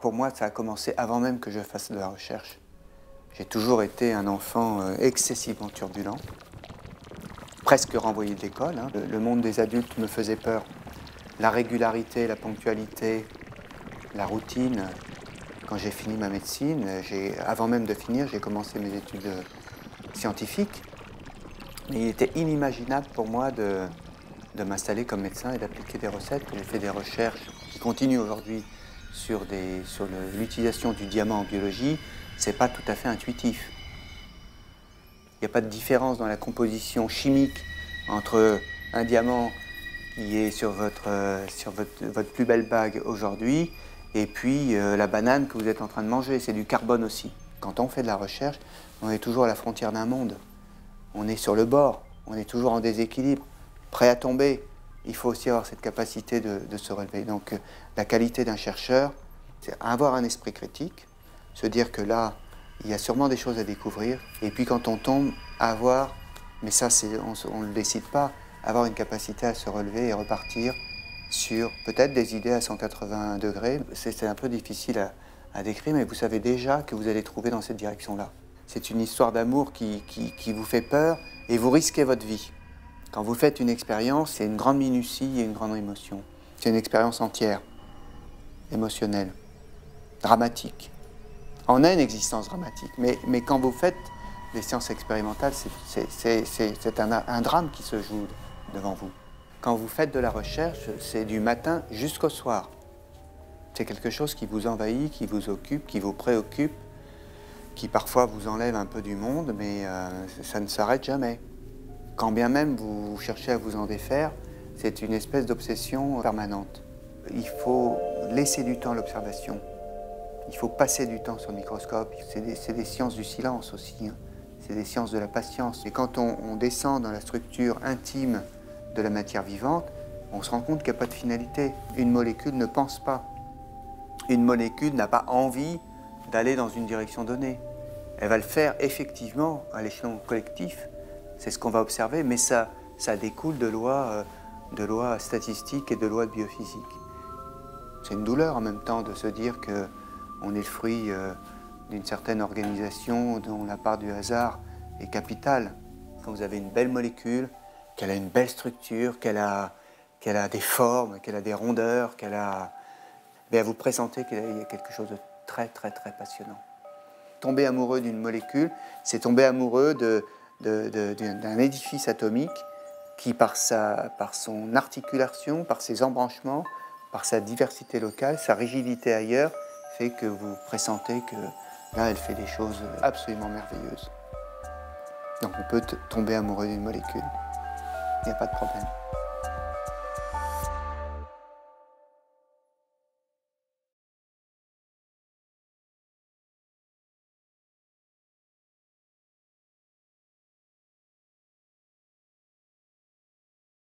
pour moi, ça a commencé avant même que je fasse de la recherche. J'ai toujours été un enfant excessivement turbulent, presque renvoyé de l'école. Hein. Le monde des adultes me faisait peur. La régularité, la ponctualité, la routine. Quand j'ai fini ma médecine, avant même de finir, j'ai commencé mes études scientifiques. Mais il était inimaginable pour moi de m'installer comme médecin et d'appliquer des recettes. J'ai fait des recherches qui continuent aujourd'hui sur l'utilisation du diamant en biologie. C'est pas tout à fait intuitif. Il n'y a pas de différence dans la composition chimique entre un diamant qui est sur votre plus belle bague aujourd'hui et puis la banane que vous êtes en train de manger. C'est du carbone aussi. Quand on fait de la recherche, on est toujours à la frontière d'un monde. On est sur le bord, on est toujours en déséquilibre, prêt à tomber. Il faut aussi avoir cette capacité de se relever. Donc la qualité d'un chercheur, c'est avoir un esprit critique, se dire que là, il y a sûrement des choses à découvrir. Et puis quand on tombe, avoir, mais ça on ne le décide pas, avoir une capacité à se relever et repartir sur peut-être des idées à 180 degrés. C'est un peu difficile à décrire, mais vous savez déjà que vous allez trouver dans cette direction-là. C'est une histoire d'amour qui vous fait peur et vous risquez votre vie. Quand vous faites une expérience, c'est une grande minutie et une grande émotion. C'est une expérience entière, émotionnelle, dramatique. On a une existence dramatique, mais quand vous faites des sciences expérimentales, c'est un drame qui se joue devant vous. Quand vous faites de la recherche, c'est du matin jusqu'au soir. C'est quelque chose qui vous envahit, qui vous occupe, qui vous préoccupe, qui parfois vous enlève un peu du monde, mais ça ne s'arrête jamais. Quand bien même vous cherchez à vous en défaire, c'est une espèce d'obsession permanente. Il faut laisser du temps à l'observation. Il faut passer du temps sur le microscope. C'est des sciences du silence aussi. Hein. C'est des sciences de la patience. Et quand on descend dans la structure intime de la matière vivante, on se rend compte qu'il n'y a pas de finalité. Une molécule ne pense pas. Une molécule n'a pas envie d'aller dans une direction donnée. Elle va le faire effectivement à l'échelon collectif. C'est ce qu'on va observer, mais ça découle de lois statistiques et de lois de biophysique. C'est une douleur en même temps de se dire qu'on est le fruit d'une certaine organisation dont la part du hasard est capitale. Quand vous avez une belle molécule, qu'elle a une belle structure, qu'elle a des formes, qu'elle a des rondeurs, bien vous pressentez qu'il y a quelque chose de très, très, très passionnant. Tomber amoureux d'une molécule, c'est tomber amoureux d'un édifice atomique qui, par son articulation, par ses embranchements, par sa diversité locale, sa rigidité ailleurs, fait que vous pressentez que là, elle fait des choses absolument merveilleuses. Donc on peut tomber amoureux d'une molécule. Il n'y a pas de problème.